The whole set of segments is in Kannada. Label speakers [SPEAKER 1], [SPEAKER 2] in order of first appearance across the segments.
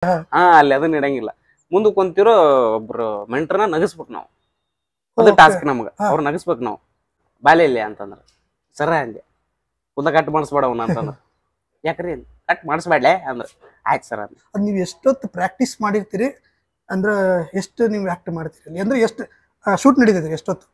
[SPEAKER 1] ಹಾ ಅಲ್ಲಿ ಅದನ್ನ ಇಡಂಗಿಲ್ಲ. ಮುಂದಕ್ಕೆ ಕುಂತಿರೋ ಒಬ್ರು ಮೆಂಟ್ರನ್ನ ನಗಸ್ಬೇಕು ನಾವು. ಅದು ಟಾಸ್ಕ್ ನಮ್ಗ. ಅವ್ರ ನಗಸ್ಬೇಕು ನಾವು. ಬಾಲೆ ಇಲ್ಲ ಅಂತಂದ್ರ ಸರ ಅಂದೆ. ಕುದ ಕಟ್ ಮಾಡಿಸ್ಬೇಡ ಅವನ ಅಂತಂದ್ರ ಯಾಕ್ರಿ ಕಟ್ ಮಾಡಿಸ್ಬೇಡ್ಲೆ ಅಂದ್ರ ಆಯ್ತು ಸರ್ ಅಂತ.
[SPEAKER 2] ಅದ್ ನೀವು ಎಷ್ಟೊತ್ತು ಪ್ರಾಕ್ಟೀಸ್ ಮಾಡಿರ್ತೀರಿ ಅಂದ್ರ ಎಷ್ಟು ನೀವು ಆಕ್ಟ್ ಮಾಡ್ತೀರಿ ಅಂದ್ರೆ ಎಷ್ಟು ಶೂಟ್ ನಡೀತೈತಿ ಎಷ್ಟೊತ್ತು?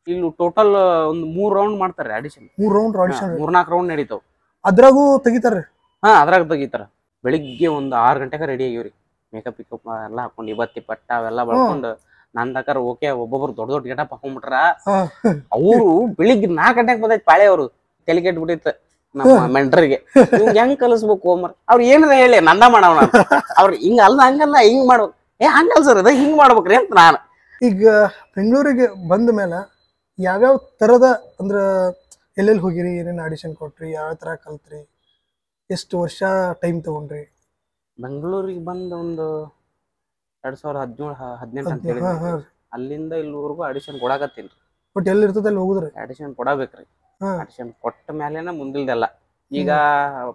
[SPEAKER 1] ಇಲ್ಲಿ ಟೋಟಲ್ ಒಂದು 3 ರೌಂಡ್ ಮಾಡ್ತಾರೆ ಆಡಿಷನ್.
[SPEAKER 2] 3 ರೌಂಡ್ ಆಡಿಷನ್
[SPEAKER 1] 3-4 ರೌಂಡ್ ನಡೀತಾವ.
[SPEAKER 2] ಅದ್ರಾಗೂ ತೆಗಿತಾರ್ರಿ?
[SPEAKER 1] ಹಾ ಅದ್ರಾಗ ತೆಗಿತಾರ. ಬೆಳಿಗ್ಗೆ ಒಂದು 6 ಗಂಟೆಗೆ ರೆಡಿ ಆಗಿವ್ರಿ. ಮೇಕಪ್ ಪಿಕಪ್ ಎಲ್ಲ ಹಾಕೊಂಡು ಇವತ್ತಿ ಪಟ್ಟ ಅವೆಲ್ಲ ಬಳ್ಕೊಂಡು ನಂದಕರ ಓಕೆ ಒಬ್ಬೊಬ್ರು ದೊಡ್ಡ ದೊಡ್ಡ ಗೆಟಪ್ ಹಾಕೊಂಡ್ಬಿಟ್ರ. ಅವರು ಬೆಳಿಗ್ಗೆ 4 ಗಂಟೆಗೆ ಬಂದೈತಿ ಪಾಳೆ. ಅವರು ತಲೆ ಕೆಟ್ಬಿಟ್ಟಿತ್ತು ನಮ್ಮ ಮೆಂಟ್ರಿಗೆ. ಇವ್ಗೆ ಹೆಂಗ್ ಕಲಿಸ್ಬೇಕು ಮರ್ ಅವ್ರು ಏನಾರ ಹೇಳಿ ನಂದ ಮಾಡವಣ ಅವ್ರು ಹಿಂಗ ಅಲ್ಲ ಹಂಗಲ್ಲ ಹಿಂಗ್ ಮಾಡ್ಬೇಕು. ಹಂಗಲ್ಲ ಸರ್ ಅದ ಹಿಂಗ್ ಮಾಡ್ಬೇಕ್ರಿ ಅಂತ ನಾನು.
[SPEAKER 2] ಈಗ ಬೆಂಗಳೂರಿಗೆ ಬಂದ ಮೇಲೆ ಯಾವ್ಯಾವ ತರದ ಅಂದ್ರ ಎಲ್ಲೆಲ್ಲಿ ಹೋಗಿರಿ, ಏನೇನು ಆಡಿಷನ್ ಕೊಟ್ರಿ, ಯಾವ ತರ ಕಲ್ತ್ರಿ, ಎಷ್ಟು ವರ್ಷ ಟೈಮ್ ತಗೊಂಡ್ರಿ?
[SPEAKER 1] ಬೆಂಗಳೂರಿಗೆ ಬಂದ ಒಂದು 2017-18 ಅಂತ ಹೇಳಿ ಅಲ್ಲಿಂದ ಇಲ್ಲಿವರೆಗೂ ಆಡಿಷನ್ ಕೊಡಾಕತ್ತೀನಿ.
[SPEAKER 2] ಬಟ್ ಎಲ್ಲಿ ಇರ್ತದೆ ಅಲ್ಲಿ ಹೋಗುದ್ರಿ
[SPEAKER 1] ಆಡಿಷನ್ ಕೊಡಬೇಕ್ರಿ. ಆಡಿಷನ್ ಕೊಟ್ಟ ಮೇಲೆನ ಮುಂದಿಲ್ದೆಲ್ಲ. ಈಗ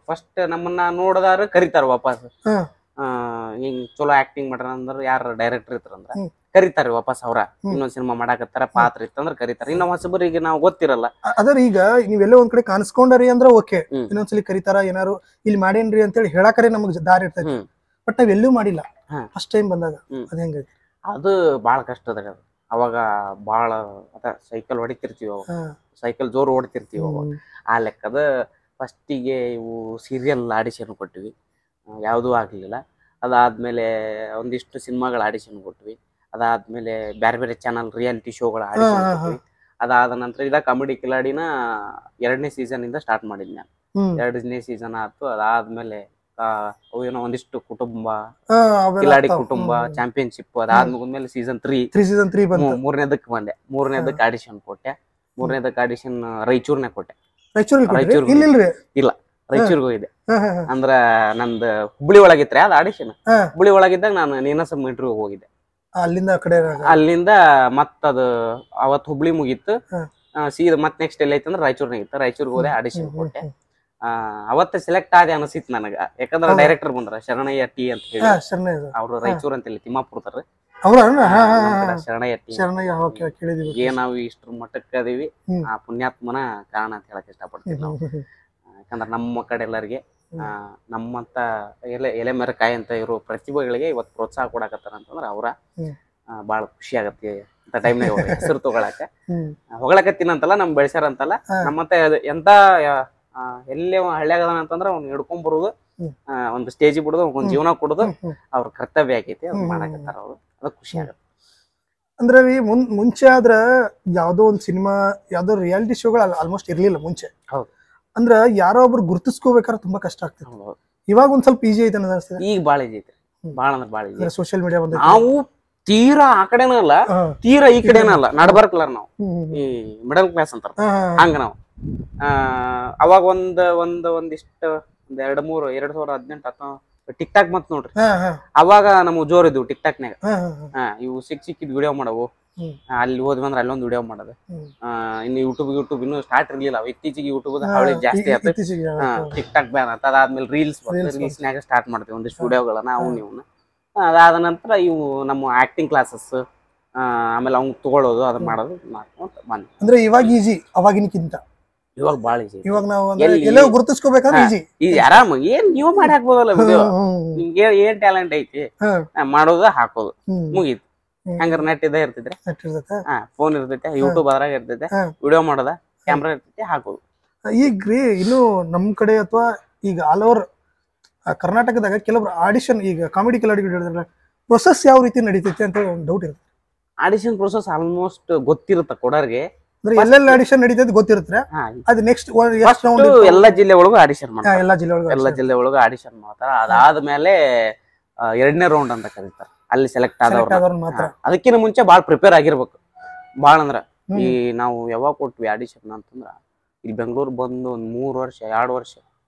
[SPEAKER 1] ಫಸ್ಟ್ ನಮ್ಮನ್ನ ನೋಡದಾರ ಕರಿತಾರ ವಾಪಸ್. ಹಿಂಗ್ ಚಲೋ ಆಕ್ಟಿಂಗ್ ಮಾಡ್ರ ಅಂದ್ರ ಯಾರ ಡೈರೆಕ್ಟರ್ ಇರ್ತಾರಂದ್ರ ಕರಿತಾರ ವಾಪಸ್. ಅವ್ರ ಇನ್ನೊಂದ್ ಸಿನಿಮಾ ಮಾಡಾಕತ್ತಾರ ಪಾತ್ರ ಇತ್ತಂದ್ರ ಕರಿತಾರ. ಇನ್ನ ಹೊಸಬರಿಗೆ ನಾವು ಗೊತ್ತಿರಲ್ಲ.
[SPEAKER 2] ಅದರ ಈಗ ನೀವೆಲ್ಲ ಒಂದ್ ಕಡೆ ಕಾಣಿಸ್ಕೊಂಡರಿ ಅಂದ್ರ ಓಕೆ, ಇನ್ನೊಂದ್ಸಲಿ ಕರಿತಾರ ಏನಾರು ಇಲ್ಲಿ ಮಾಡೇನ್ರಿ ಅಂತೇಳಿ ಹೇಳಾಕರೆ ನಮಗ್ ದಾರಿ ಇರ್ತೈತಿ. ಬಟ್ ನಾವ್ ಎಲ್ಲೂ ಮಾಡಿಲ್ಲ ಫಸ್ಟ್ ಟೈಮ್ ಬಂದಾಗ. ಅದ ಹೆಂಗೈತಿ? ಅದು
[SPEAKER 1] ಬಾಳ ಕಷ್ಟ ಅದಾಗ. ಅವಾಗ ಬಾಳ ಅದ ಸೈಕಲ್ ಹೊಡಿತಿರ್ತೀವಿ. ಅವಾಗ ಸೈಕಲ್ ಜೋರ್ ಓಡ್ತಿರ್ತೀವಿ. ಅವಾಗ ಆ ಲೆಕ್ಕದ ಫಸ್ಟಿಗೆ ಇವು ಸೀರಿಯಲ್ ಆಡಿಷನ್ ಕೊಟ್ಟಿವಿ, ಯಾವುದೂ ಆಗ್ಲಿಲ್ಲ. ಅದಾದ್ಮೇಲೆ ಒಂದಿಷ್ಟು ಸಿನಿಮಾಗಳ ಆಡಿಷನ್ ಕೊಟ್ವಿ. ಅದಾದ್ಮೇಲೆ ಬೇರೆ ಬೇರೆ ಚಾನಲ್ ರಿಯಾಲಿಟಿ ಶೋಗಳ ಆಡಿಷನ್ ಕೊಟ್ವಿ. ಅದಾದ ನಂತರ ಇದ ಕಾಮಿಡಿ ಕಿಲಾಡಿನ 2ನೇ ಸೀಸನ್ ಇಂದ ಸ್ಟಾರ್ಟ್ ಮಾಡಿದ್ ನಾನು. 2ನೇ ಸೀಸನ್ ಆಯ್ತು. ಅದಾದ್ಮೇಲೆ ಏನೋ ಒಂದಿಷ್ಟು ಕುಟುಂಬ, ಕಿಲಾಡಿ ಕುಟುಂಬ, ಚಾಂಪಿಯನ್ಶಿಪ್ ಅದಾದ್ಮೇಲೆ ಸೀಸನ್ 3 ಮೂರನೇದಕ್ಕೆ ಬಂದೆ. 3ನೇದಕ್ಕೆ ಆಡಿಷನ್ ಕೊಟ್ಟೆ. 3ನೇದಕ್ಕೆ ಆಡಿಷನ್ ರಾಯಚೂರ್ನಾಗ ಕೊಟ್ಟೆ. ಇಲ್ಲ ರಾಯಚೂರ್ಗೆ ಹೋಗಿದ್ದೆ. ಅಂದ್ರ ನಂದು ಹುಬ್ಳಿ ಒಳಗಿತ್ರಿ ಅದ್ ಆಡಿಷನ್. ಹುಬ್ಳಿ ಒಳಗಿದ್ದಾಗ ನಾನು ನೀನಾಸಂ ಇಂಟರ್ವ್ಯೂ ಹೋಗಿದ್ದೆ. ಅಲ್ಲಿಂದ ಮತ್ತದು ಅವತ್ ಹುಬ್ಳಿ ಮುಗೀತು. ಸೀದಾ ಮತ್ ನೆಕ್ಸ್ಟ್ ಎಲ್ಲ ಐತಂದ್ರ ರಾಯಚೂರ್ನಾಗ ಇತ್ತು. ರಾಯಚೂರ್ಗೆ ಹೋದೆ, ಆಡಿಷನ್ ಕೊಟ್ಟೆ. ಅವತ್ತ ಸೆಲೆಕ್ಟ್ ಆದೆ ಅನಿಸಿತ್ ನನಗ. ಯಾಕಂದ್ರ ಡೈರೆಕ್ಟರ್ ಬಂದ್ರ ಶರಣಯ್ಯ ಟಿ ಅಂತ ಹೇಳಿ. ಅವ್ರು ರಾಯಚೂರ್ ಅಂತ ಹೇಳಿ ತಿಮ್ಮಾಪುರದಾರ. ಶರಣಯ್ಯ ಟಿ ಏನ್ ನಾವ್ ಇಷ್ಟ್ರ ಮಟ್ಟಕ್ಕೆ ಅದೀವಿ ಆ ಪುಣ್ಯಾತ್ಮನ ಕಾರಣ ಅಂತ ಹೇಳಕ್ ಇಷ್ಟಪಡ್ತೀವಿ ನಾವು. ಯಾಕಂದ್ರ ನಮ್ಮ ಕಡೆ ಎಲ್ಲರಿಗೆ ನಮ್ಮಂತ ಎಲೆ ಮೆರಕಾಯಿ ಅಂತ ಇರೋ ಪ್ರತಿಭೆಗಳಿಗೆ ಇವತ್ತು ಪ್ರೋತ್ಸಾಹ ಕೊಡಾಕತ್ತಾರ ಅಂತಂದ್ರ ಅವ್ರ ಬಾಳ ಖುಷಿ ಆಗತ್ತೆ. ಅಂತ ಟೈಮ್ನಾಗ ಹೆಸರು ತಗೊಳಕ ಹೊಗಳಕತ್ತೀನಂತಲ್ಲ, ನಮ್ ಬೆಳೆಸ್ಯಾರಂತಲ್ಲ. ನಮ್ಮಂತ ಎಂತ ಎಲ್ಲೇ ಹಳ್ಳಿಯಾಗದಾನ ಅಂತಂದ್ರ ಅವ್ನ ಹಿಡ್ಕೊಂಡ್ ಬರುದು, ಒಂದು ಸ್ಟೇಜ್ ಬಿಡುದು, ಒಂದ್ ಜೀವನ ಕೊಡುದು ಅವ್ರ ಕರ್ತವ್ಯ ಆಗೈತಿ. ಅದ್ ಮಾಡಾಕತ್ತಾರ ಅವ್ರು. ಅದ ಖುಷಿ ಆಗತ್ತೆ.
[SPEAKER 2] ಅಂದ್ರೆ ಮುಂಚೆ ಆದ್ರ ಯಾವ್ದೋ ಒಂದ್ ಸಿನಿಮಾ, ಯಾವ್ದೋ ರಿಯಾಲಿಟಿ ಶೋಗಳು ಆಲ್ಮೋಸ್ಟ್ ಇರ್ಲಿಲ್ಲ ಮುಂಚೆ. ಅಂದ್ರ ಯಾರೋ ಒಬ್ರು ಗುರುತಿಸ್ಕೋಬೇಕಾದ್ರೆ ತುಂಬಾ ಕಷ್ಟ ಆಗ್ತಿತ್ತು. ಇವಾಗ ಒಂದ್ ಸ್ವಲ್ಪ ಈಜಿ ಐತೆ ಅನಿಸ್ತದೆ.
[SPEAKER 1] ಈಗ ಬಾಳ ಈಜಿ ಐತಿ. ಬಾಳ ಅಂದ್ರೆ ಬಾಳ ಈಜಿ.
[SPEAKER 2] ಸೋಶಿಯಲ್ ಮೀಡಿಯಾ ಬಂದ
[SPEAKER 1] ನಾವು ತೀರಾ ಆ ಕಡೆನೂ ಅಲ್ಲ, ತೀರಾ ಈ ಕಡೆನೂ ಅಲ್ಲ, ನಡ್ಬರ್ಕಲ್ಲ ನಾವು. ಈ ಮಿಡಲ್ ಕ್ಲಾಸ್ ಅಂತಾರ ಹಂಗ ನಾವು. ಅವಾಗ ಒಂದಿಷ್ಟು 2018 ಟಿಕ್ ಟಾಕ್ ಮತ್ ನೋಡ್ರಿ. ಅವಾಗ ನಮಗ್ ಜೋರ್ ಇದ್ವು ಟಿಕ್ ಟಾಕ್ನಾಗ. ಇವು ಸಿಕ್ಕಿದ್ ವಿಡಿಯೋ ಮಾಡವು. ಅಲ್ಲಿ ಹೋದ್ವಿ ಅಂದ್ರೆ ಅಲ್ಲೊಂದು ವಿಡಿಯೋ ಮಾಡೋದು. ಇನ್ನು ಯೂಟ್ಯೂಬ್ ಇನ್ನೂ ಸ್ಟಾರ್ಟ್ ಇರ್ಲಿಲ್ಲ. ಇತ್ತೀಚಿಗೆ ಯೂಟ್ಯೂಬ್ ಹಾವಳಿ ಜಾಸ್ತಿ ಆಯ್ತು. ಟಿಕ್ ಟಾಕ್ ಬ್ಯಾನ್ ಆಯ್ತು. ಅದಾದ್ಮೇಲೆ ರೀಲ್ಸ್ನಾಗ ಸ್ಟಾರ್ಟ್ ಮಾಡ್ತೀವಿ ಒಂದಿಷ್ಟು ವಿಡಿಯೋಗಳನ್ನ ನಾವು ನೀವು. ಅದಾದ ನಂತರ ಇವು ನಮ್ಮ ಆಕ್ಟಿಂಗ್ ಕ್ಲಾಸಸ್, ಆಮೇಲೆ ಅವ್ನ್ ತಗೊಳ್ಳೋದು ಅದನ್ನ ಮಾಡೋದು ಮಾಡ್ಕೊಂತ ಬಂದ್.
[SPEAKER 2] ಅಂದ್ರೆ ಇವಾಗ ಈಜಿ ಅವಾಗಿನಕ್ಕಿಂತ
[SPEAKER 1] ಇವಾಗ ಬಾಳ ಈಜಿ.
[SPEAKER 2] ಇವಾಗ ನಾವು ಎಲ್ಲೋ ಗುರುತಿಸ್ಕೋಬೇಕಂದ್ರೆ
[SPEAKER 1] ಈಜಿ ಆರಾಮ. ಏನ್ ನೀವು ಮಾಡಿ ಹಾಕ್ಬೋದಲ್ಲ ವಿಡಿಯೋ. ನಿಮ್ಗೆ ಏನ್ ಟ್ಯಾಲೆಂಟ್ ಐತಿ ಮಾಡೋದ ಹಾಕೋದು ಮುಗೀತು. ಹಂಗಾರ ನೆಟ್ ಇದ್ದೇ ಇರ್ತಿದ್ರೆ, ಫೋನ್ ಇರ್ತೈತೆ, ಯೂಟ್ಯೂಬ್ ಅದ್ರಾಗ ಇರ್ತೈತೆ, ವಿಡಿಯೋ ಮಾಡೋದ, ಕ್ಯಾಮ್ರಾ ಇರ್ತೈತೆ, ಹಾಕೋದು.
[SPEAKER 2] ಈಗ ಇನ್ನು ನಮ್ ಕಡೆ ಅಥವಾ ಈಗ ಆಲ್ ಓವರ್ ಕರ್ನಾಟಕದಾಗ ಕೆಲವ್ರು ಆಡಿಷನ್, ಈಗ ಕಾಮಿಡಿ ಕಿಲಾಡಿಗಳು ಹೇಳಿದ್ರೆ ಪ್ರೊಸೆಸ್ ಯಾವ ರೀತಿ ನಡೀತೈತೆ ಅಂತ ಒಂದು ಡೌಟ್ ಇರುತ್ತೆ.
[SPEAKER 1] ಆಡಿಷನ್ ಪ್ರೊಸೆಸ್ ಆಲ್ಮೋಸ್ಟ್ ಗೊತ್ತಿರುತ್ತೆ ಕೊಡೋರ್ಗೆ.
[SPEAKER 2] ಎಲ್ಲೆಲ್ಲ ಆಡಿಷನ್ ನಡೀತೈತೆ ಗೊತ್ತಿರುತ್ತೆ. ಅದು ನೆಕ್ಸ್ಟ್
[SPEAKER 1] ಎಲ್ಲಾ ಜಿಲ್ಲೆ ಒಳಗೂ ಆಡಿಷನ್ ಮಾಡ್ತಾರೆ. ಎಲ್ಲಾ ಜಿಲ್ಲೆ ಒಳಗೂ ಆಡಿಷನ್ ಮಾಡ್ತಾರ. ಅದಾದ್ಮೇಲೆ 2ನೇ ರೌಂಡ್ ಅಂತ ಕರೀತಾರ. ಅಲ್ಲಿ ಸೆಲೆಕ್ಟ್ ಆದವ್ರು ಮಾತ್ರ. ಅದಕ್ಕಿಂತ ಮುಂಚೆ ಬಾಳ್ ಪ್ರಿಪೇರ್ ಆಗಿರ್ಬೇಕು. ಬಾಳ ಅಂದ್ರ ಈ ನಾವು ಯಾವಾಗ ಕೊಟ್ವಿ ಆಡಿಷನ್ ಅಂತಂದ್ರ ಇಲ್ಲಿ ಬೆಂಗಳೂರು ಬಂದು ಒಂದ್ 3 ವರ್ಷ 2 ವರ್ಷ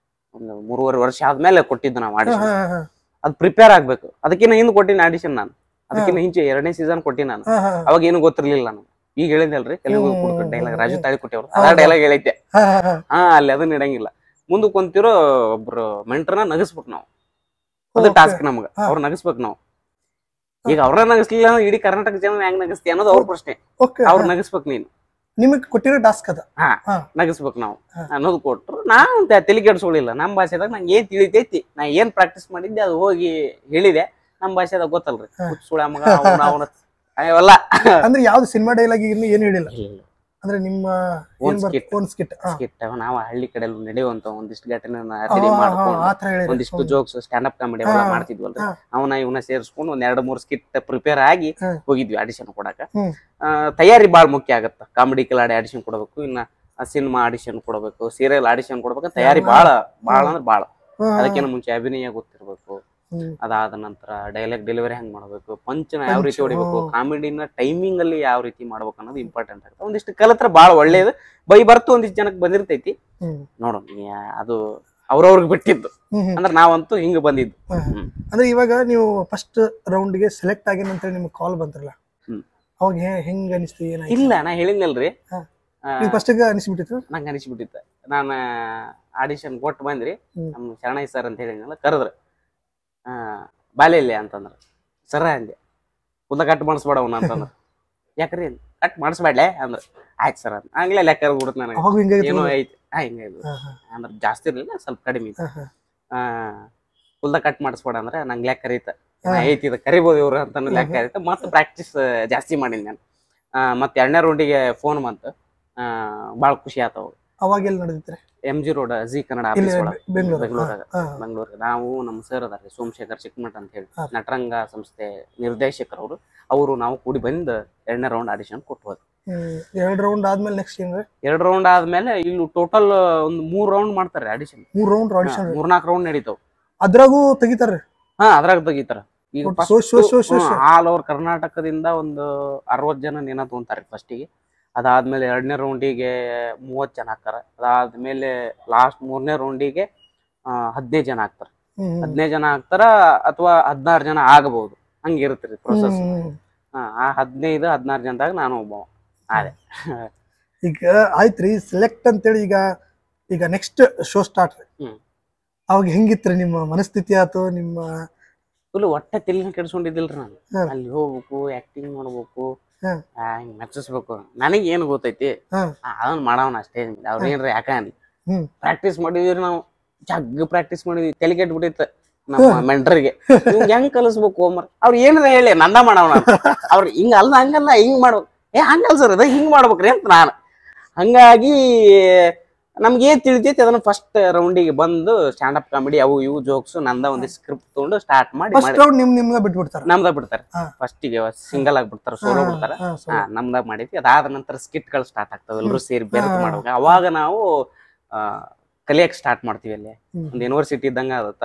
[SPEAKER 1] ಒಂದು 3.5 ವರ್ಷ ಆದ್ಮೇಲೆ ಕೊಟ್ಟಿದ್ದು ನಾವು ಆಡಿಷನ್. ಅದ್ ಪ್ರಿಪೇರ್ ಆಗ್ಬೇಕು. ಅದಕ್ಕಿಂತ ಹಿಂದ್ ಕೊಟ್ಟಿನ ಆಡಿಷನ್ ನಾನು. ಅದಕ್ಕಿಂತ ಹಿಂಚೆ 2ನೇ ಸೀಸನ್ ಕೊಟ್ಟಿನಿ ನಾನು. ಅವಾಗ ಏನು ಗೊತ್ತಿರ್ಲಿಲ್ಲ ನಾನು. ಈಗ ಹೇಳಿದ್ನಲ್ರಿ ಕೆಲವು ಡೈಲಾಗ್ ರಾಜು ತಾಳಿ ಕೊಟ್ಟಿವ್ರು, ಅದ ಡೈಲಾಗ್ ಹೇಳಿದ್ದೆ. ಅಲ್ಲಿ ಅದನ್ನ ಇಡಂಗಿಲ್ಲ. ಮುಂದಕ್ಕೆ ಕುಂತಿರೋ ಒಬ್ರು ಮೆಂಟ್ರನ್ನ ನಗಸ್ಬೇಕು ನಾವು. ಅದು ಟಾಸ್ಕ್ ನಮ್ಗ ಅವ್ರ ನಗಸ್ಬೇಕು ನಾವು. ಈಗ ಅವ್ರ ನಗಸ್ಲಿಲ್ಲ ಅಂದ್ರೆ ಇಡೀ ಕರ್ನಾಟಕ ಜನ ಹೆಂಗ್ ನಗಸ್ತಿ ಅನ್ನೋದು ಅವ್ರ ಪ್ರಶ್ನೆ. ಅವ್ರ ನಗಸ್ಬೇಕು ನೀನು,
[SPEAKER 2] ನಿಮಗ್ ಕೊಟ್ಟಿರೋ ಟಾಸ್ಕ್ ಅದ.
[SPEAKER 1] ನಗಸ್ಬೇಕು ನಾವು ಅನ್ನೋದು ಕೊಟ್ರು. ನಾವು ತಲೆ ಕೆಡ್ಸ್ಕೊಳ್ಳಿಲ್ಲ. ನಮ್ಮ ಭಾಷೆದಾಗ ನಂಗೆ ಏನ್ ತಿಳಿತೈತಿ, ನಾ ಏನ್ ಪ್ರಾಕ್ಟೀಸ್ ಮಾಡಿದ್ದೆ ಅದು ಹೋಗಿ ಹೇಳಿದೆ. ನಮ್ಮ ಭಾಷೆದಾಗ ಗೊತ್ತಲ್ರಿ, ಸುಳ ಮಗ ಅವನ ಅವೆಲ್ಲ.
[SPEAKER 2] ಅಂದ್ರೆ ಯಾವ್ದು ಸಿನಿಮಾ ಡೈಲಾಗ್ ಏನು ಹೇಳಿಲ್ಲ ಅಂದ್ರೆ ನಿಮ್ಮ ಸ್ಕಿಟ್
[SPEAKER 1] ನಾವು ಹಳ್ಳಿ ಕಡೆ ನಡೆಯುವಂತ ಒಂದಿಷ್ಟು ಘಟನೆ ಮಾಡ್ಕೊಂಡು ಒಂದಿಷ್ಟು ಜೋಕ್ಸ್ ಸ್ಟ್ಯಾಂಡ್ ಅಪ್ ಕಾಮಿಡಿ ಅವೆಲ್ಲ ಮಾಡ್ತಿದ್ವಲ್ರಿ. ಇವನ್ನ ಸೇರಿಸ್ಕೊಂಡು ಒಂದ್ 2-3 ಸ್ಕಿಟ್ ಪ್ರಿಪೇರ್ ಆಗಿ ಹೋಗಿದ್ವಿ ಆಡಿಷನ್ ಕೊಡಾಕ. ತಯಾರಿ ಬಾಳ್ ಮುಖ್ಯ ಆಗತ್ತ. ಕಾಮಿಡಿ ಕಿಲಾಡಿ ಆಡಿಷನ್ ಕೊಡಬೇಕು, ಇನ್ನ ಸಿನಿಮಾ ಆಡಿಷನ್ ಕೊಡಬೇಕು, ಸೀರಿಯಲ್ ಆಡಿಷನ್ ಕೊಡ್ಬೇಕು. ತಯಾರಿ ಬಾಳ ಅಂದ್ರೆ ಬಾಳ. ಅದಕ್ಕಿಂತ ಮುಂಚೆ ಅಭಿನಯ ಗೊತ್ತಿರ್ಬೇಕು. ಅದಾದ ನಂತರ ಡೈಲಾಗ್ ಡೆಲಿವರಿ ಹೆಂಗ್ ಮಾಡ್ಬೇಕು, ಪಂಚನ ಯಾವ ರೀತಿ ಹೊಡಿಬೇಕು, ಕಾಮಿಡಿನ ಟೈಮಿಂಗ್ ಅಲ್ಲಿ ಯಾವ ರೀತಿ ಮಾಡ್ಬೇಕು ಅನ್ನೋದು ಇಂಪಾರ್ಟೆಂಟ್ ಆಗುತ್ತೆ. ಒಂದಿಷ್ಟು ಕಲತ್ರ ಬಾಳ ಒಳ್ಳೇದು. ಬೈ ಬರ್ತು ಒಂದಿಷ್ಟು ಜನಕ್ಕೆ ಬಂದಿರ್ತೈತಿ ನೋಡೋಣ, ಅದು ಅವ್ರವ್ರಿಗೆ ಬಿಟ್ಟಿದ್ದು. ಅಂದ್ರೆ ನಾವಂತೂ ಹಿಂಗ ಬಂದಿದ್ದು.
[SPEAKER 2] ಅಂದ್ರೆ ಇವಾಗ ನೀವು ಫಸ್ಟ್ ರೌಂಡ್ ಗೆ ಸೆಲೆಕ್ಟ್ ಆಗಿನ ನಂತರ ನಿಮ್ಗೆ ಕಾಲ್ ಬಂತ್ರಲ್ಲ, ಅವಾಗ ಹೆಂಗ ಅನಿಸ್ತು?
[SPEAKER 1] ಇಲ್ಲ, ನಾ ಹೇಳಿದ್ನಲ್ರಿ,
[SPEAKER 2] ಫಸ್ಟ್ ಅನಿಸ್ಬಿಟ್ಟಿತ್ತು.
[SPEAKER 1] ನಂಗೆ ಅನಿಸ್ಬಿಟ್ಟಿತ್ತು. ನಾನು ಆಡಿಷನ್ ಕೊಟ್ಟು ಬಂದ್ರಿ, ನಮ್ ಶರಣಯ್ಯ ಸರ್ ಅಂತ ಹೇಳಿದ್ನಲ್ಲ, ಕರೆದ್ರ ಬಾಲ್ಯ ಇಲ್ಲ ಅಂತಂದ್ರ ಸರ ಅಂದೆ, ಉದ್ದ ಕಟ್ ಮಾಡಿಸ್ಬೇಡ ಅವನ ಅಂತಂದ್ರ. ಯಾಕ್ರಿ ಕಟ್ ಮಾಡಿಸ್ಬೇಡ್ಲೆ ಅಂದ್ರ. ಆಯ್ತು ಸರ್ ಅಂತ ಹಂಗ್ಲೇ ಲೆಕ್ಕ ಬಿಡುತ್ತೆ ನನಗೆ. ಏನೋ ಐತಿ ಹಿಂಗಾಯ್ತು ಅಂದ್ರೆ ಜಾಸ್ತಿ ಇರ್ಲಿಲ್ಲ, ಸ್ವಲ್ಪ ಕಡಿಮೆ ಇತ್ತು. ಉದ್ದ ಕಟ್ ಮಾಡಿಸ್ಬೇಡ ಅಂದ್ರೆ ನಂಗೆ ಲೆಕ್ಕ ಕರೀತ ಐತಿ, ಇದು ಕರಿಬೋದು ಇವ್ರು ಅಂತ ಲೆಕ್ಕ ಕರೀತ. ಮತ್ತೆ ಪ್ರಾಕ್ಟೀಸ್ ಜಾಸ್ತಿ ಮಾಡೀನಿ ನಾನು. ಮತ್ತೆ 2ನೇ ರೌಂಡಿಗೆ ಫೋನ್ ಬಂತು, ಭಾಳ ಖುಷಿ ಆತವ.
[SPEAKER 2] ಅವಾಗ ಎಲ್ಲಿ ನಡೆದಿತ್ರಿ?
[SPEAKER 1] MG road G Kannada office ಒಳಗೆ ಬೆಂಗಳೂರಾಗ. ನಾವು ನಮ್ಮ ಸರ್ ಅದಾರ್ರಿ ಸೋಮಶೇಖರ್ ಚಿಕ್ಕಮಠ ಅಂತ ಹೇಳಿ, ನಟರಂಗ ಸಂಸ್ಥೆ ನಿರ್ದೇಶಕರವರು. ಅವರು ನಾವು ಕೂಡಿ ಬಂದು 2ನೇ ರೌಂಡ್ ಆಡಿಷನ್ ಕೊಟ್ಟು ಹೋದ್ವಿ.
[SPEAKER 2] 2 ರೌಂಡ್ ಆದ್ಮೇಲೆ ನೆಕ್ಸ್ಟ್ ಏನ್ರಿ?
[SPEAKER 1] 2 ರೌಂಡ್ ಆದ್ಮೇಲೆ ಇಲ್ಲಿ ಟೋಟಲ್ ಒಂದು 3 ರೌಂಡ್ ಮಾಡ್ತಾರೆ ಆಡಿಷನ್.
[SPEAKER 2] 3 ರೌಂಡ್ ಆಡಿಷನ್,
[SPEAKER 1] 3-4 ರೌಂಡ್ ನಡೀತಾವ.
[SPEAKER 2] ಅದ್ರಾಗೂ ತೆಗಿತಾರ್ರಿ?
[SPEAKER 1] ಅದ್ರಾಗ ತೆಗಿತಾರ. ಈಗ ಆಲ್ ಓವರ್ ಕರ್ನಾಟಕದಿಂದ ಒಂದು 60 ಜನ ನೇನ ತಗೊಂತಾರೆ ಫಸ್ಟಿಗೆ. ಅದಾದ್ಮೇಲೆ 2ನೇ ರೌಂಡಿಗೆ 30 ಜನ ಹಾಕ್ತಾರ. ಅದಾದ್ಮೇಲೆ ಲಾಸ್ಟ್ 3ನೇ ರೌಂಡಿಗೆ 15 ಜನ ಹಾಕ್ತಾರ. 15 ಜನ ಹಾಕ್ತಾರ ಅಥವಾ 16 ಜನ ಆಗಬಹುದು, ಹಂಗಿರುತ್ರಿ ಪ್ರೊಸೆಸ್. ಆ 15-16 ಜನದಾಗ ನಾನು ಒಬ್ಬ ಆದೆ.
[SPEAKER 2] ಈಗ ಆಯ್ತ್ರಿ, ಸೆಲೆಕ್ಟ್ ಅಂತೇಳಿ ಈಗ ನೆಕ್ಸ್ಟ್ ಶೋ ಸ್ಟಾರ್ಟ್ ರೀ. ಅವಾಗ ಹೆಂಗಿತ್ರಿ ನಿಮ್ಮ ಮನಸ್ಥಿತಿ ಆಯ್ತು? ನಿಮ್ಮ
[SPEAKER 1] ಫುಲ್ ಒಟ್ಟೆ ತಲೆನ ಕೆಡ್ಸ್ಕೊಂಡಿದ್ದಿಲ್ರಿ ನಾನು. ಅಲ್ಲಿ ಹೋಗ್ಬೇಕು, ಆಕ್ಟಿಂಗ್ ಮಾಡ್ಬೇಕು, ಹಿಂಗ್ ಮೆಚ್ಚಿಸ್ಬೇಕು. ನನಗೆ ಏನು ಗೊತ್ತೈತಿ ಅದನ್ನ ಮಾಡವನ ಅಷ್ಟೇ. ಅವ್ರ ಏನ್ರಿ ಯಾಕ ಪ್ರಾಕ್ಟೀಸ್ ಮಾಡಿದ್ವಿ ನಾವು, ಜಗ್ ಪ್ರಾಕ್ಟೀಸ್ ಮಾಡಿದ್ವಿ. ತಲೆ ಕೆಟ್ಟ ಬಿಟ್ಟಿತ್ತ ನಮ್ಮ ಮೆಂಟ್ರಿಗೆ. ಹೆಂಗ್ ಕಲಿಸ್ಬೇಕು ಹೋಮ್ವರ್ಕ್, ಅವ್ರು ಏನಾರ ಹೇಳಿ ನಂದ ಮಾಡವನ. ಅವ್ರ ಹಿಂಗ ಅಲ್ಲ, ಹಂಗಲ್ಲ, ಹಿಂಗ್ ಮಾಡ್ಬೇಕು. ಹಂಗಲ್ ಸರ್, ಅದ ಹಿಂಗ್ ಮಾಡ್ಬೇಕ್ರಿ ಅಂತ ನಾನು. ಹಂಗಾಗಿ ನಮ್ಗೆ ಏನ್ ತಿಳಿತೈತಿ ಅದನ್ನ ಫಸ್ಟ್ ರೌಂಡಿಗೆ ಬಂದು ಸ್ಟ್ಯಾಂಡ್ ಅಪ್ ಕಾಮಿಡಿ ಅವು ಇವು ಜೋಕ್ಸ್ ನಂದ ಒಂದು ಸ್ಕ್ರಿಪ್ಟ್ ತಗೊಂಡು ಸ್ಟಾರ್ಟ್ ಮಾಡಿ
[SPEAKER 2] ನಿಮ್ದ ಬಿಟ್ಬಿಡ್ತಾರೆ.
[SPEAKER 1] ನಮ್ದ ಬಿಡ್ತಾರೆ ಫಸ್ಟಿಗೆ, ಸಿಂಗಲ್ ಆಗಿ ಬಿಡ್ತಾರ, ಸೋಲೋ ಬಿಡ್ತಾರ. ನಮ್ದಾಗ ಮಾಡಿದ್ವಿ. ಅದಾದ ನಂತರ ಸ್ಕಿಟ್ ಗಳು ಸ್ಟಾರ್ಟ್ ಆಗ್ತಾವ, ಎಲ್ಲರೂ ಸೇರಿ ಬೆರೆತು ಮಾಡುವಾಗ. ಅವಾಗ ನಾವು ಕಲಿಯಕ್ ಸ್ಟಾರ್ಟ್ ಮಾಡ್ತೀವಿ. ಅಲ್ಲಿ ಒಂದು ಯೂನಿವರ್ಸಿಟಿ ಇದ್ದಂಗ ಅದತ್ತ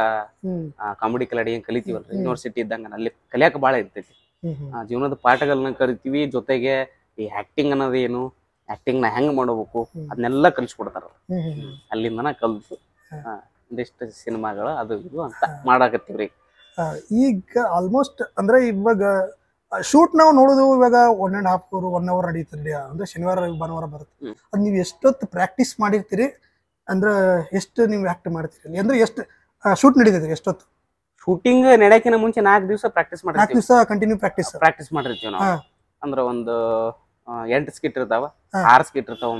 [SPEAKER 1] ಕಾಮಿಡಿ ಕಿಲಾಡಿ ಏನ್ ಕಲಿತೀವಲ್ರಿ, ಯೂನಿವರ್ಸಿಟಿ ಇದ್ದಂಗ ಅಲ್ಲಿ ಕಲಿಯಕ್ ಬಾಳ ಇರ್ತೈತಿ. ಜೀವನದ ಪಾಠಗಳನ್ನ ಕಲಿತೀವಿ. ಜೊತೆಗೆ ಈ ಆಕ್ಟಿಂಗ್ ಅನ್ನೋದು ಏನು, ಆಕ್ಟಿಂಗ್ ನ ಹೆಂಗ್ ಮಾಡಬೇಕು ಅದನ್ನೆಲ್ಲ ಕಲಿಸ್ಕೊಡ್ತಾರ. ಅಲ್ಲಿಂದನ ಕಲ್ತು ಒಂದಿಷ್ಟು ಸಿನಿಮಾಗಳು ಅದು ಇದು ಅಂತ ಮಾಡಾಕತ್ತೀವ್ರಿ.
[SPEAKER 2] ಈಗ ಆಲ್ಮೋಸ್ಟ್ ಅಂದ್ರೆ ಇವಾಗ ಶೂಟ್ ನಾವು ನೋಡುದು ಇವಾಗ 1.5 hour 1 hour ನಡೀತದೆ. ಅಂದ್ರೆ ಶನಿವಾರ ಭಾನುವಾರ ಬರುತ್ತೆ. ಅದ್ ನೀವು ಎಷ್ಟೊತ್ತು ಪ್ರಾಕ್ಟೀಸ್ ಮಾಡಿರ್ತೀರಿ? ಅಂದ್ರೆ ಎಷ್ಟು ನೀವು ಆಕ್ಟ್ ಮಾಡ್ತೀರಿ? ಅಂದ್ರೆ ಎಷ್ಟು ಶೂಟ್ ನಡೀತೈತಿ? ಎಷ್ಟೊತ್ತು
[SPEAKER 1] ಶೂಟಿಂಗ್ ನಡೆಯಕ್ಕಿನ ಮುಂಚೆ 4 ದಿವಸ ಪ್ರಾಕ್ಟೀಸ್ ಮಾಡ್ತೀವಿ.
[SPEAKER 2] 4 ದಿವಸ ಕಂಟಿನ್ಯೂ ಪ್ರಾಕ್ಟೀಸ್
[SPEAKER 1] ಮಾಡಿರ್ತೀವಿ ನಾವು. ಅಂದ್ರೆ ಒಂದು 8 ಸ್ಕಿಟ್ ಇರ್ತಾವ, 6 ಸ್ಕಿಟ್ ಇರ್ತಾವ.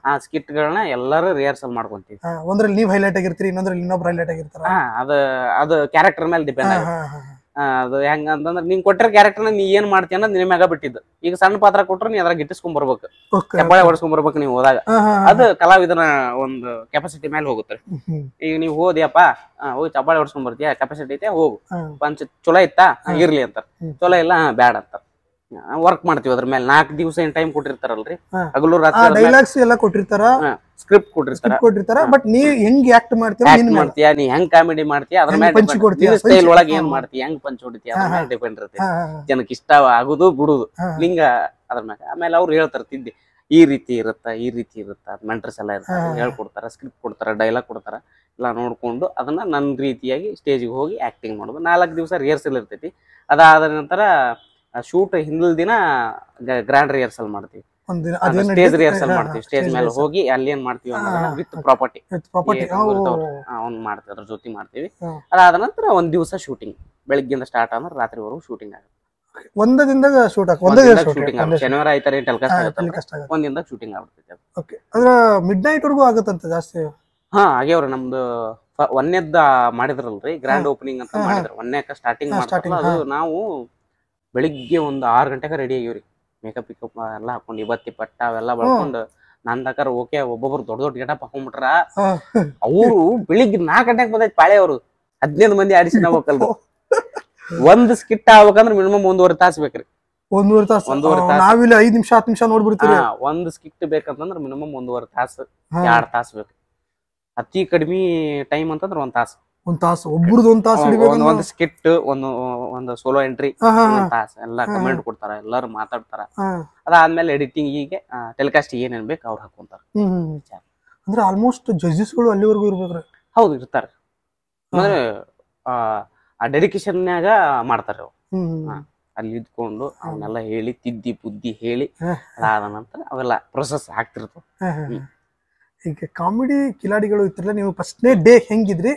[SPEAKER 1] ಆ ಸ್ಕಿಟ್ ಗಳನ್ನ ಎಲ್ಲರೂ ರಿಹರ್ಸಲ್ ಮಾಡ್ಕೊಂತೀವಿ.
[SPEAKER 2] ಒಂದ್ರಲ್ಲಿ ನೀವು ಹೈಲೈಟ್ ಆಗಿರ್ತೀರಿ, ಇನ್ನೊಂದ್ರಲ್ಲಿ ಇನ್ನೊಬ್ರು ಹೈಲೈಟ್ ಆಗಿರ್ತಾರ.
[SPEAKER 1] ಅದು ಕ್ಯಾರೆಕ್ಟರ್ ಮೇಲೆ ಡಿಪೆಂಡ್ ಆಗುತ್ತೆ. ಅದು ಹೆಂಗ ಅಂತಂದ್ರೆ ನೀನ್ ಕೊಟ್ಟಿರೋ ಕ್ಯಾರೆಕ್ಟರ್ನ ನೀ ಏನ್ ಮಾಡ್ತೀಯ ಅನ್ನೋದು ನಿನ್ ಮ್ಯಾಗ ಬಿಟ್ಟಿದ್ದು. ಈಗ ಸಣ್ಣ ಪಾತ್ರ ಕೊಟ್ರೆ ನೀ ಅದ್ರಾಗ ಗಿಟ್ಟಿಸ್ಕೊಂಡ್ ಬರ್ಬೇಕು, ಹೆಬ್ಬಾಳೆ ಹೊಡ್ಸ್ಕೊಂಡ್ ಬರ್ಬೇಕು ನೀವು ಹೋದಾಗ. ಅದು ಕಲಾವಿದನ ಒಂದು ಕೆಪಾಸಿಟಿ ಮೇಲೆ ಹೋಗುತ್ತೆ. ಈಗ ನೀವು ಹೋದ್ಯಪ್ಪ, ಹೋಗಿ ಚಪ್ಪಾಳೆ ಹೊಡ್ಸ್ಕೊಂಡ್ ಬರ್ತೀಯ, ಕೆಪಾಸಿಟಿ ಐತೆ ಹೋಗು, ಪಂಚ ಚಲೋ ಇತ್ತಾ ಇರ್ಲಿ ಅಂತಾರ, ಚಲೋ ಇಲ್ಲ ಬ್ಯಾಡ ಅಂತಾರ. ವರ್ಕ್ ಮಾಡ್ತೀವಿ ಅದ್ರ ಮೇಲೆ. 4 ದಿವಸ ಏನ್ ಟೈಮ್ ಕೊಟ್ಟಿರ್ತಾರಲ್ರಿ, ಹಗಲು ರಾತ್ರಿ
[SPEAKER 2] ಡೈಲಾಗ್ಸ್ ಎಲ್ಲ ಕೊಟ್ಟಿರ್ತಾರ,
[SPEAKER 1] ಸ್ಕ್ರಿಪ್ಟ್ ಕೊಟ್ಟಿರ್ತಾರ.
[SPEAKER 2] ಬಟ್ ನೀವ್ ಹೆಂಗ್ ಆಕ್ಟ್ ಮಾಡ್ತೀಯ,
[SPEAKER 1] ನೀ ಹೆಂಗ್ ಕಾಮಿಡಿ ಮಾಡ್ತೀಯ ಅದ್ರ ಮೇಲೆ, ಸ್ಟೈಲ್ ಒಳಗೆ ಏನ್ ಮಾಡ್ತೀಯ, ಹೆಂಗ್ ಪಂಚ್ ಹೊಡಿತೀಯ ಅದ್ರ ಮೇಲೆ ಡಿಪೆಂಡ್ ಇರುತ್ತೆ. ಜನಕ್ಕೆ ಇಷ್ಟ ಆಗುದು ಬಿಡುದು ಲಿಂಗ ಅದ್ರ ಮ್ಯಾಗ. ಆಮೇಲೆ ಅವ್ರು ಹೇಳ್ತಾರ ತಿದ್ದಿ ಈ ರೀತಿ ಇರುತ್ತ, ಈ ರೀತಿ ಇರುತ್ತ, ಮೆಂಟರ್ಸ್ ಎಲ್ಲ ಇರ್ತಾರೆ, ಹೇಳ್ಕೊಡ್ತಾರ, ಸ್ಕ್ರಿಪ್ಟ್ ಕೊಡ್ತಾರ, ಡೈಲಾಗ್ ಕೊಡ್ತಾರ. ಎಲ್ಲ ನೋಡ್ಕೊಂಡು ಅದನ್ನ ನನ್ನ ರೀತಿಯಾಗಿ ಸ್ಟೇಜಿಗೆ ಹೋಗಿ ಆಕ್ಟಿಂಗ್ ಮಾಡೋದು. 4 ದಿವಸ ರಿಹರ್ಸಲ್ ಇರ್ತೈತಿ. ಅದಾದ ನಂತರ ಶೂಟ್ ಹಿಂದಿನ ದಿನ ಗ್ರ್ಯಾಂಡ್ ರಿಹರ್ಸಲ್ ಮಾಡ್ತೀವಿ.
[SPEAKER 2] ಒಂದಿನ
[SPEAKER 1] ಸ್ಟೇಜ್ ರಿಹರ್ಸಲ್ ಮಾಡ್ತೀವಿ. ಸ್ಟೇಜ್ ಮೇಲೆ ಹೋಗಿ ಅಲ್ಲಿ ಏನ್ ಮಾಡ್ತೀವಿ ವಿತ್ ಪ್ರಾಪರ್ಟಿ ಅವ್ನ್ ಮಾಡ್ತೀವಿ, ಅದ್ರ ಜೊತೆ ಮಾಡ್ತೀವಿ. ಅದಾದ ನಂತರ ಒಂದ್ ದಿವಸ ಶೂಟಿಂಗ್, ಬೆಳಿಗ್ಗೆಯಿಂದ ಸ್ಟಾರ್ಟ್ ಅಂದ್ರೆ ರಾತ್ರಿವರೆಗೂ ಶೂಟಿಂಗ್ ಆಗುತ್ತೆ.
[SPEAKER 2] ಒಂದ ದಿನದಾಗ
[SPEAKER 1] ಶೂಟಿಂಗ್ ಆಗುತ್ತೆ. ಶನಿವಾರ ಆಯ್ತಾರೆ ಟೆಲಿಕಾಸ್ಟ್ ಆಗುತ್ತೆ, ಒಂದ್ ದಿನದಾಗ ಶೂಟಿಂಗ್ ಆಗ್ಬಿಡ್ತೈತಿ.
[SPEAKER 2] ಓಕೆ, ಅಂದ್ರೆ ಮಿಡ್ ನೈಟ್ ವರೆಗೂ ಆಗತ್ತಂತ ಜಾಸ್ತಿ.
[SPEAKER 1] ಹಾ ಆಗ್ಯಾವ್ರಿ. ನಮ್ದು ಒಂದೇದ ಮಾಡಿದ್ರಲ್ರಿ, ಗ್ರ್ಯಾಂಡ್ ಓಪನಿಂಗ್ ಅಂತ ಮಾಡಿದ್ರು. ಒಂದೇಕ ಸ್ಟಾರ್ಟಿಂಗ್ ಮಾಡ್ತಾರಲ್ಲ ಅದು, ನಾವು ಬೆಳಿಗ್ಗೆ ಒಂದು 6 ಗಂಟೆಗೆ ರೆಡಿ ಆಗಿವ್ರಿ. ಮೇಕಪ್ ಪಿಕಪ್ ಎಲ್ಲ ಹಾಕೊಂಡು ಇವತ್ತಿ ಪಟ್ಟ ಅವೆಲ್ಲ ಬಳ್ಕೊಂಡು ನಂದಕರ ಓಕೆ. ಒಬ್ಬೊಬ್ರು ದೊಡ್ಡ ದೊಡ್ಡ ಗೆಟಪ್ ಹಾಕೊಂಡ್ಬಿಟ್ರ. ಅವರು ಬೆಳಿಗ್ಗೆ 4 ಗಂಟೆಗೆ ಬಂದೈತಿ ಪಾಳೆ. ಅವರು 15 ಮಂದಿ ಆಡಿಷನ್ ಆಗ್ಬೇಕಲ್ರಿ. ಒಂದ್ ಸ್ಕಿಟ್ ಆಗ್ಬೇಕಂದ್ರ ಮಿನಿಮಮ್ 1.5 ತಾಸು ಬೇಕ್ರಿ.
[SPEAKER 2] 1.5 ತಾಸು. ನಾವಿಲ್ಲಿ 5 ನಿಮಿಷ 10 ನಿಮಿಷ ನೋಡ್ಬಿಡ್ತೀವಿ.
[SPEAKER 1] ಒಂದ್ ಸ್ಕಿಟ್ ಬೇಕಂತಂದ್ರ ಮಿನಿಮಮ್ 1.5 ತಾಸು 2 ತಾಸು ಬೇಕು. ಅತಿ ಕಡಿಮೆ ಟೈಮ್ ಅಂತಂದ್ರ 1 ತಾಸು.
[SPEAKER 2] 1 ತಾಸು ಒಬ್ರದ್ದು 1 ತಾಸು
[SPEAKER 1] ಒಂದು ಸ್ಕಿಟ್, ಒಂದು ಸೋಲೋ ಎಂಟ್ರಿ 1 ತಾಸು. ಎಲ್ಲಾ ಕಮೆಂಟ್ ಕೊಡ್ತಾರ, ಎಲ್ಲಾರು ಮಾತಾಡ್ತಾರ. ಅದಾದ್ಮೇಲೆ ಎಡಿಟಿಂಗ್ ಗೆ ಟೆಲಿಕಾಸ್ಟ್ ಏನೇನ್ ಬೇಕು ಅವ್ರು ಹಾಕೊಂತಾರ.
[SPEAKER 2] ಅಂದ್ರೆ ಆಲ್ಮೋಸ್ಟ್ ಜಡ್ಜಸ್ ಗಳು ಅಲ್ಲಿವರೆಗೂ ಇರ್ಬೇಕ್ರಿ?
[SPEAKER 1] ಹೌದು, ಇರ್ತಾರ. ಅಂದ್ರೆ ಆ ಡೆಡಿಕೇಶನ್ಯಾಗ ಮಾಡ್ತಾರ ಅವ್ರು. ಅಲ್ಲಿ ಇದ್ಕೊಂಡು ಅವನ್ನೆಲ್ಲ ಹೇಳಿ ತಿದ್ದಿ ಬುದ್ಧಿ ಹೇಳಿ ಅದಾದ ನಂತರ ಅವೆಲ್ಲ ಪ್ರೊಸೆಸ್ ಆಗ್ತಿರ್ತವ.
[SPEAKER 2] ಈಗ ಕಾಮಿಡಿ ಕಿಲಾಡಿಗಳು ಇತ್ರಲ್ಲ, ನೀವು ಫಸ್ಟ್ನೇ ಡೇ ಹೆಂಗಿದ್ರಿ,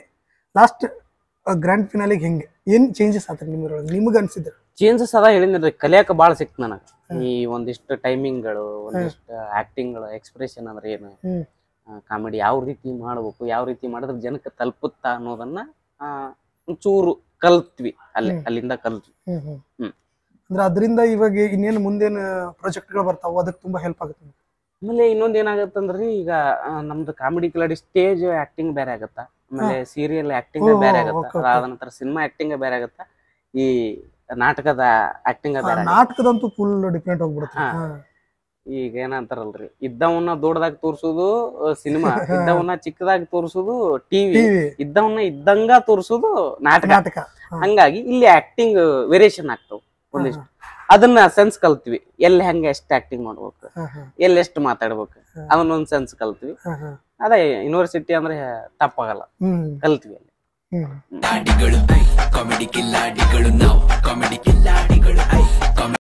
[SPEAKER 2] ಲಾಸ್ಟ್ ಗ್ರ್ಯಾಂಡ್ ಫಿನಾಲಿಗೆ ಹೆಂಗೆ, ಏನ್ ಚೇಂಜಸ್ ಆತ್ರಿ ನಿಮ್ಗೆ ಅನ್ಸಿದ್ರು?
[SPEAKER 1] ಚೇಂಜಸ್ ಅದ ಹೇಳಿದ್ರಿ, ಕಲಿಯಾಕ ಬಾಳ ಸಿಕ್ತು ನನಗ. ಈ ಒಂದಿಷ್ಟು ಟೈಮಿಂಗ್ಗಳು, ಒಂದಿಷ್ಟು ಆಕ್ಟಿಂಗ್ಗಳು, ಎಕ್ಸ್ಪ್ರೆಷನ್ ಅಂದ್ರೆ ಏನು, ಕಾಮಿಡಿ ಯಾವ ರೀತಿ ಮಾಡ್ಬೇಕು, ಯಾವ ರೀತಿ ಮಾಡಿದ್ರೆ ಜನಕ್ಕೆ ತಲುಪುತ್ತಾ ಅನ್ನೋದನ್ನ ಒಂಚೂರು ಕಲ್ತ್ವಿ. ಅಲ್ಲಿಂದ ಕಲ್ತ್ವಿ.
[SPEAKER 2] ಅಂದ್ರೆ ಅದರಿಂದ ಇವಾಗ ಇನ್ನೇನು ಮುಂದೇನು ಪ್ರಾಜೆಕ್ಟ್ ಗಳು ಬರ್ತಾವ, ಅದಕ್ಕೆ ತುಂಬಾ ಹೆಲ್ಪ್ ಆಗುತ್ತೆ.
[SPEAKER 1] ಆಮೇಲೆ ಇನ್ನೊಂದ್ ಏನಾಗತ್ತಂದ್ರಿ, ಈಗ ನಮ್ದು ಕಾಮಿಡಿ ಕಿಲಾಡಿ ಸ್ಟೇಜ್ ಆಕ್ಟಿಂಗ್ ಬೇರೆ ಆಗತ್ತ, ಆಮೇಲೆ ಸೀರಿಯಲ್ ಆಕ್ಟಿಂಗ್ ಬೇರೆ ಆಗತ್ತ, ಅದಾದ ನಂತರ ಸಿನಿಮಾ ಆಕ್ಟಿಂಗ್ ಬೇರೆ ಆಗತ್ತ, ಈ ನಾಟಕದ ಆಕ್ಟಿಂಗ್ ಬೇರೆ.
[SPEAKER 2] ನಾಟಕದಂತೂ ಫುಲ್ ಡಿಫ್ರೆಂಟ್ ಹೋಗ್ಬಿಡುತ್ತೆ.
[SPEAKER 1] ಈಗ ಏನಂತಾರಲ್ರಿ, ಇದ್ದವನ್ನ ದೊಡ್ಡದಾಗ ತೋರ್ಸುದು ಸಿನಿಮಾ, ಇದ್ದವನ್ನ ಚಿಕ್ಕದಾಗಿ ತೋರ್ಸುದು ಟಿವಿ, ಇದ್ದವನ್ನ ಇದ್ದಂಗ ತೋರ್ಸುದು ನಾಟಕ. ಹಂಗಾಗಿ ಇಲ್ಲಿ ಆಕ್ಟಿಂಗ್ ವೇರಿಯೇಷನ್ ಆಗ್ತಾವ ಒಂದಿಷ್ಟು. ಅದನ್ನ ಸೆನ್ಸ್ ಕಲ್ತ್ವಿ, ಎಲ್ಲಿ ಹೆಂಗ ಎಷ್ಟು ಆಕ್ಟಿಂಗ್ ಮಾಡ್ಬೇಕು, ಎಲ್ಲಿ ಎಷ್ಟು ಮಾತಾಡ್ಬೇಕು, ಅದನ್ನೊಂದ್ ಸೆನ್ಸ್ ಕಲ್ತ್ವಿ. ಅದೇ ಯೂನಿವರ್ಸಿಟಿ ಅಂದ್ರೆ ತಪ್ಪಾಗಲ್ಲ, ಕಲ್ತ್ವಿ ಅಲ್ಲಿ.